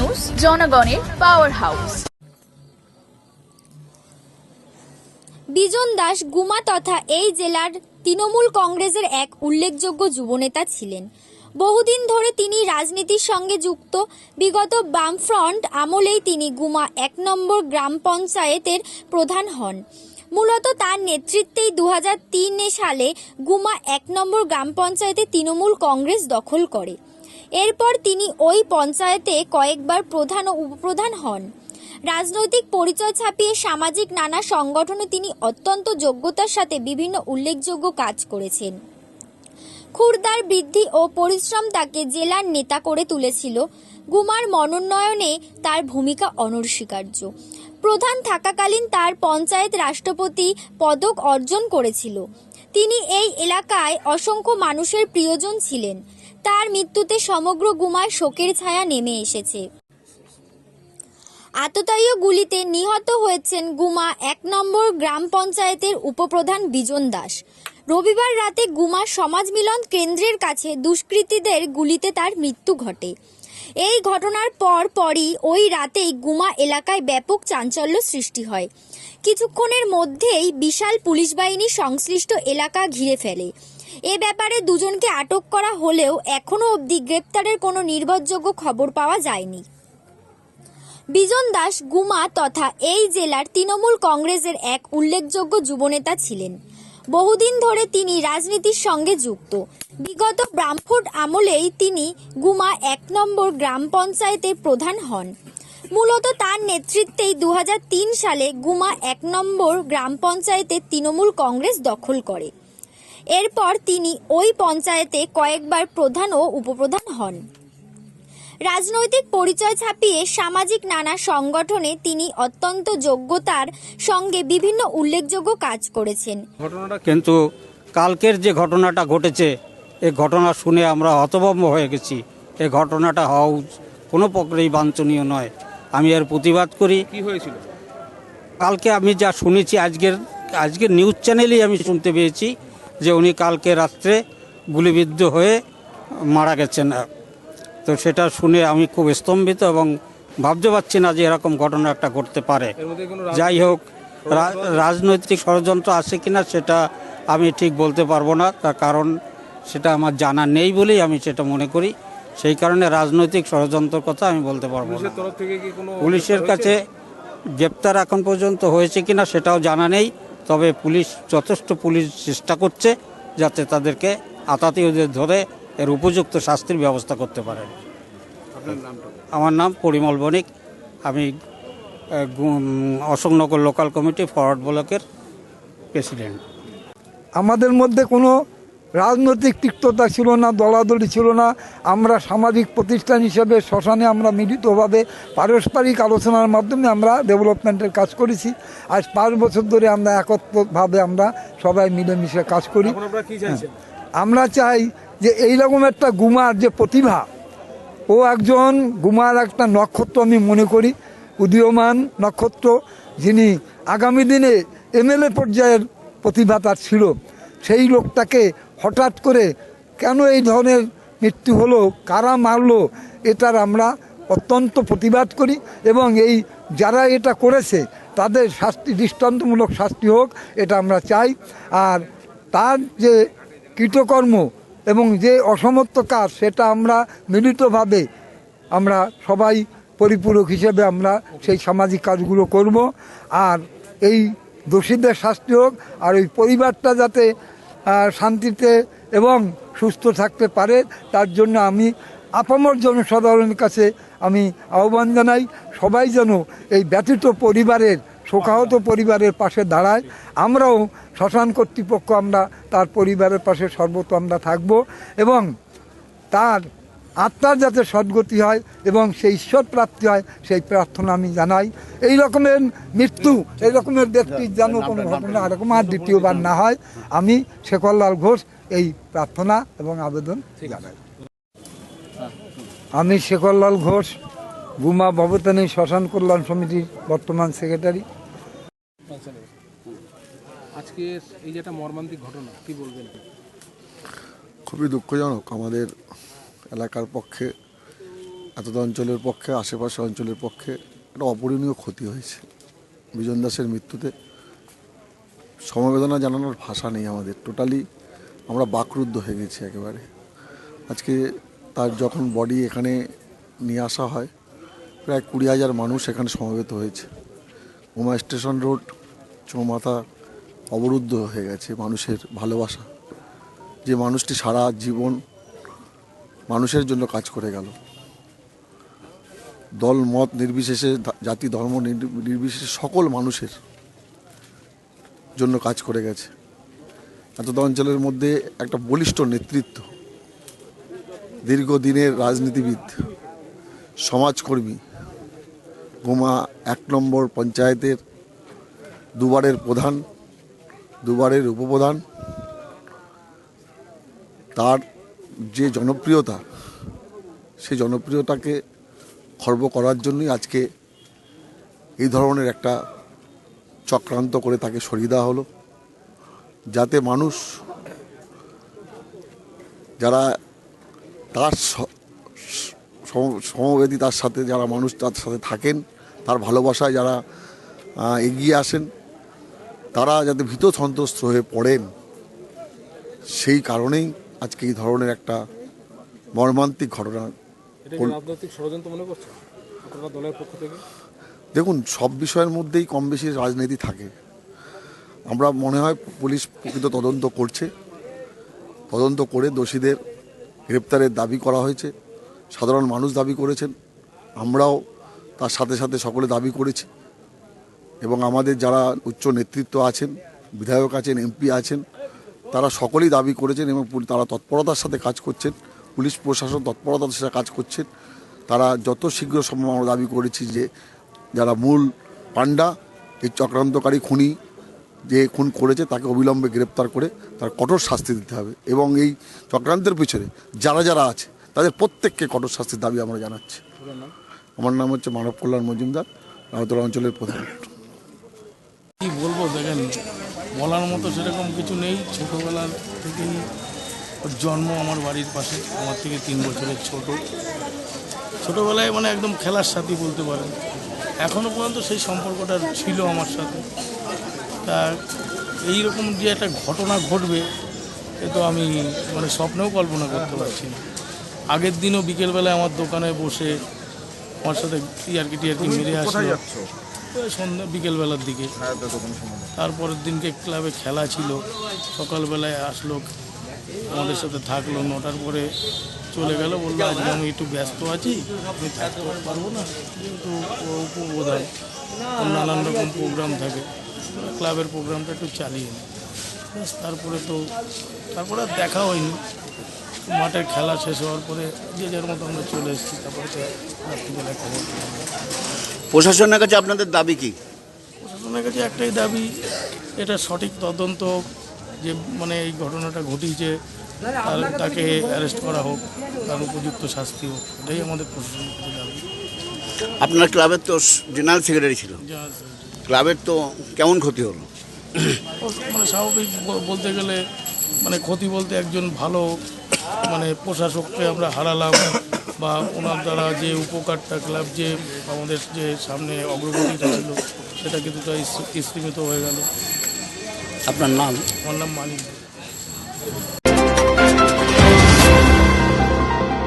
News, জনগণের power house. বিজন দাস গুমা তথা এই জেলার তৃণমূল কংগ্রেসের এক উল্লেখযোগ্য যুবনেতা ছিলেন। বহুদিন ধরে তিনি রাজনীতির সঙ্গে যুক্ত। বিগত বামফ্রন্ট আমলেই তিনি গুমা ১ নম্বর গ্রাম পঞ্চায়েতের প্রধান হন। মূলত তার নেতৃত্বেই ২০০৩ সালে গুমা ১ নম্বর গ্রাম পঞ্চায়েতে তৃণমূল কংগ্রেস দখল করে। এরপর তিনি ওই পঞ্চায়েতে কয়েকবার প্রধান ও উপপ্রধান হন। রাজনৈতিক পরিচয় ছাপিয়ে সামাজিক নানা সংগঠনে তিনি অত্যন্ত যোগ্যতার সাথে বিভিন্ন উল্লেখযোগ্য কাজ করেছেন। ক্ষুরদার বৃদ্ধি ও পরিশ্রম তাকে জেলার নেতা করে তুলেছিল। গুমার মনোন্নয়নে তার ভূমিকা অনস্বীকার্য। প্রধান থাকাকালীন তার পঞ্চায়েত রাষ্ট্রপতি পদক অর্জন করেছিল। তিনি এই এলাকায় অসংখ্য মানুষের প্রিয়জন ছিলেন। তার মৃত্যুতে সমগ্র গুমায় শোকের ছায়া নেমে এসেছে। আততায়ী গুলিতে নিহত হয়েছেন গুমা ১ নম্বর গ্রাম পঞ্চায়েতের উপপ্রধান বিজন দাস। রবিবার রাতে গুমা সমাজ মিলন কেন্দ্রের কাছে দুষ্কৃতীদের গুলিতে তার মৃত্যু ঘটে। এই ঘটনার পরই ওই রাতেই গুমা এলাকায় ব্যাপক চাঞ্চল্য সৃষ্টি হয়। কিছুক্ষণের মধ্যেই বিশাল পুলিশ বাহিনী সংশ্লিষ্ট এলাকা ঘিরে ফেলে। এ ব্যাপারে দুজনকে আটক করা হলেও এখনও অবধি গ্রেপ্তারের কোনো নির্ভরযোগ্য খবর পাওয়া যায়নি। বিজন দাস গুমা তথা এই জেলার তৃণমূল কংগ্রেসের এক উল্লেখযোগ্য যুবনেতা ছিলেন। বহুদিন ধরে তিনি রাজনীতির সঙ্গে যুক্ত। বিগত বামফ্রন্ট আমলেই তিনি গুমা ১ নম্বর গ্রাম পঞ্চায়েতের প্রধান হন। মূলত তার নেতৃত্বেই ২০০৩ সালে গুমা ১ নম্বর গ্রাম পঞ্চায়েতে তৃণমূল কংগ্রেস দখল করে। এরপর তিনি ওই পঞ্চায়েতে কয়েকবার প্রধান ও উপপ্রধান হন। রাজনৈতিক পরিচয় ছাপিয়ে সামাজিক নানা সংগঠনে তিনি অত্যন্ত যোগ্যতার সঙ্গে বিভিন্ন উল্লেখযোগ্য কাজ করেছেন। কিন্তু কালকের যে ঘটনাটা ঘটেছে, এই ঘটনা শুনে আমরা হতভম্ব হয়ে গেছি। এই ঘটনাটা হওয়া কোনো প্রকারেই বাঞ্ছনীয় নয়। আমি এর প্রতিবাদ করি। কি হয়েছিল কালকে আমি যা শুনেছি, আজকের নিউজ চ্যানেলেই আমি শুনতে পেয়েছি যে উনি কালকে রাত্রে গুলিবিদ্ধ হয়ে মারা গেছেন। তো সেটা শুনে আমি খুব স্তম্ভিত এবং ভাবতে পারছি না যে এরকম ঘটনা একটা ঘটতে পারে। যাই হোক, রাজনৈতিক ষড়যন্ত্র আছে কিনা সেটা আমি ঠিক বলতে পারবো না, তার কারণ সেটা আমার জানা নেই বলেই আমি সেটা মনে করি। সেই কারণে রাজনৈতিক ষড়যন্ত্রের কথা আমি বলতে পারবো না। পুলিশের কাছে গ্রেপ্তার এখন পর্যন্ত হয়েছে কিনা সেটাও জানা নেই, তবে যথেষ্ট পুলিশ চেষ্টা করছে যাতে তাদেরকে আততায়ীদের ধরে এর উপযুক্ত শাস্তির ব্যবস্থা করতে পারে। আমার নাম পরিমল বণিক, আমি অশোকনগর লোকাল কমিটি ফরওয়ার্ড ব্লকের প্রেসিডেন্ট। আমাদের মধ্যে কোনো রাজনৈতিক তিক্ততা ছিল না, দলাদলি ছিল না। আমরা সামাজিক প্রতিষ্ঠান হিসেবে শ্মশানে আমরা মিলিতভাবে পারস্পরিক আলোচনার মাধ্যমে আমরা ডেভেলপমেন্টের কাজ করেছি। আজ ৫ বছর ধরে আমরা একত্রভাবে আমরা সবাই মিলেমিশে কাজ করি। আমরা চাই যে এইরকম একটা গুমার যে প্রতিভা, ও একজন গুমার একটা নক্ষত্র আমি মনে করি, উদীয়মান নক্ষত্র, যিনি আগামী দিনে এমএলএ পর্যায়ের প্রতিভা তার ছিল। সেই লোকটাকে হঠাৎ করে কেন এই ধরনের মৃত্যু হলো, কারা মারলো, এটার আমরা অত্যন্ত প্রতিবাদ করি এবং এই যারা এটা করেছে তাদের দৃষ্টান্তমূলক শাস্তি হোক, এটা আমরা চাই। আর তার যে কৃতকর্ম এবং যে অসমর্থ কাজ, সেটা আমরা মিলিতভাবে আমরা সবাই পরিপূরক হিসেবে আমরা সেই সামাজিক কাজগুলো করব। আর এই দোষীদের শাস্তি হোক, আর ওই পরিবারটা যাতে শান্তিতে এবং সুস্থ থাকতে পারে, তার জন্য আমি আপামর জনসাধারণের কাছে আমি আহ্বান জানাই, সবাই যেন এই ব্যথিত পরিবারের, শোকাহত পরিবারের পাশে দাঁড়ায়। আমরাও শ্মশান কর্তৃপক্ষ আমরা তার পরিবারের পাশে সর্বত আমরা থাকব এবং তার আত্মার যাতে সদ্গতি হয় এবং সেই ঈশ্বর প্রাপ্তি হয়, সেই প্রার্থনা আমি জানাই। এই রকমের মৃত্যু, এই রকমের ব্যক্তির যেন কোনো ঘটনা এরকম আর দ্বিতীয়বার না হয়, আমি শেখরলাল ঘোষ এই প্রার্থনা এবং আবেদন জানাই। আমি শেখরলাল ঘোষ, গুমা ভবতানী শ্মশান কল্যাণ সমিতির বর্তমান সেক্রেটারি। আজকে এই যে একটা মর্মান্তিক ঘটনা, কি বলবেন? খুবই দুঃখজনক আমাদের এলাকার পক্ষে। এতটা অঞ্চলের পক্ষে, আশেপাশে অঞ্চলের পক্ষে একটা অপূরণীয় ক্ষতি হয়েছে। বিজন দাসের মৃত্যুতে সমবেদনা জানানোর ভাষা নেই আমাদের। টোটালি আমরা বাকরুদ্ধ হয়ে গেছি একেবারে। আজকে তার যখন বডি এখানে নিয়ে আসা হয়, প্রায় 20,000 মানুষ এখানে সমবেত হয়েছে। গুমা স্টেশন রোড চৌমাথা অবরুদ্ধ হয়ে গেছে মানুষের ভালোবাসা। যে মানুষটি সারা জীবন মানুষের জন্য কাজ করে গেল, দল মত নির্বিশেষে, জাতি ধর্ম নির্বিশেষে সকল মানুষের জন্য কাজ করে গেছে। এতটা অঞ্চলের মধ্যে একটা বলিষ্ঠ নেতৃত্ব, দীর্ঘদিনের রাজনীতিবিদ, সমাজকর্মী, গুমা 1 নম্বর পঞ্চায়েতের দুবারের প্রধান, দুবারের উপপ্রধান। তার যে জনপ্রিয়তা, সেই জনপ্রিয়তাকে খর্ব করার জন্যই আজকে এই ধরনের একটা চক্রান্ত করে তাকে সরিয়ে দেওয়া হলো, যাতে মানুষ যারা তার সমবেদী, তার সাথে যারা মানুষ তার সাথে থাকেন, তার ভালোবাসায় যারা এগিয়ে আসেন, তারা যাতে ভীত সন্ত্রস্ত হয়ে পড়েন, সেই কারণেই আজকে এই ধরনের একটা মর্মান্তিক ঘটনা। এটা কি রাজনৈতিক ষড়যন্ত্র মনে করছে আপনারা দলের পক্ষ থেকে? দেখুন, সব বিষয়ের মধ্যেই কম বেশি রাজনীতি থাকে। আমরা মনে হয় পুলিশ প্রকৃত তদন্ত করছে, তদন্ত করে দোষীদের গ্রেপ্তারের দাবি করা হয়েছে। সাধারণ মানুষ দাবি করেছেন, আমরাও তার সাথে সাথে সকলে দাবি করেছি, এবং আমাদের যারা উচ্চ নেতৃত্ব আছেন, বিধায়ক আছেন, এমপি আছেন, তারা সকলেই দাবি করেছেন এবং তারা তৎপরতার সাথে কাজ করছেন। পুলিশ প্রশাসন তৎপরতার সাথে কাজ করছেন। তারা যত শীঘ্র সম্ভব, আমরা দাবি করেছি যে যারা মূল পান্ডা, এই চক্রান্তকারী খুনি যে খুন করেছে, তাকে অবিলম্বে গ্রেপ্তার করে তার কঠোর শাস্তি দিতে হবে, এবং এই চক্রান্তের পিছনে যারা যারা আছে তাদের প্রত্যেককে কঠোর শাস্তির দাবি আমরা জানাচ্ছি। আমার নাম হচ্ছে মানব কল্যাণ মজুমদার, রাউতরা অঞ্চলের প্রধান। কি বলবো, দেখেন, বলার মতো সেরকম কিছু নেই। ছোটোবেলার থেকেই ওর জন্ম আমার বাড়ির পাশে, আমার থেকে 3 বছরের ছোট। ছোটোবেলায় মানে একদম খেলার সাথী বলতে পারেন। এখনও পর্যন্ত সেই সম্পর্কটা ছিল আমার সাথে। তা এইরকম যে একটা ঘটনা ঘটবে, এ তো আমি মানে স্বপ্নেও কল্পনা করতে পারছি না। আগের দিনও বিকেলবেলায় আমার দোকানে বসে আমার সাথে টিআরকি মেরে আসলো সন্ধ্যা বিকেলবেলার দিকে। তারপরের দিনকে ক্লাবে খেলা ছিল, সকালবেলায় আসলো, আমাদের সাথে থাকলো, 9টার পরে চলে গেল। বললো আজকে আমি একটু ব্যস্ত আছি, আমি থাকতে পারবো না, যেহেতু উপপ্রধান, নানান রকম প্রোগ্রাম থাকে, ক্লাবের প্রোগ্রামটা একটু চালিয়ে নিই। তারপরে আর দেখা হয়নি। মাঠের খেলা শেষ হওয়ার পরে যে যার মতো আমরা চলে এসেছি। তারপরে তো রাত্রিবেলায় খবর পেলাম। প্রশাসনের কাছে আপনাদের দাবি কি? প্রশাসনের কাছে একটাই দাবি, এটা সঠিক তদন্ত, যে মানে এই ঘটনাটা ঘটিয়েছে তাকে অ্যারেস্ট করা হোক, তার উপযুক্ত শাস্তি হোক, এটাই আমাদের প্রশাসনের কাছে দাবি। আপনার ক্লাবের তো জেনারেল সেক্রেটারি ছিল, ক্লাবের তো কেমন ক্ষতি হলো? মানে স্বাভাবিক বলতে গেলে, মানে ক্ষতি বলতে একজন ভালো মানে প্রশাসককে আমরা হারালাম, বা ওনার দ্বারা যে উপকারটা ক্লাব, যে আমাদের যে সামনে অগ্রগতিটা ছিল, সেটা কিন্তু স্তীমিত হয়ে গেল। আপনার নাম? আমার নাম মানিক।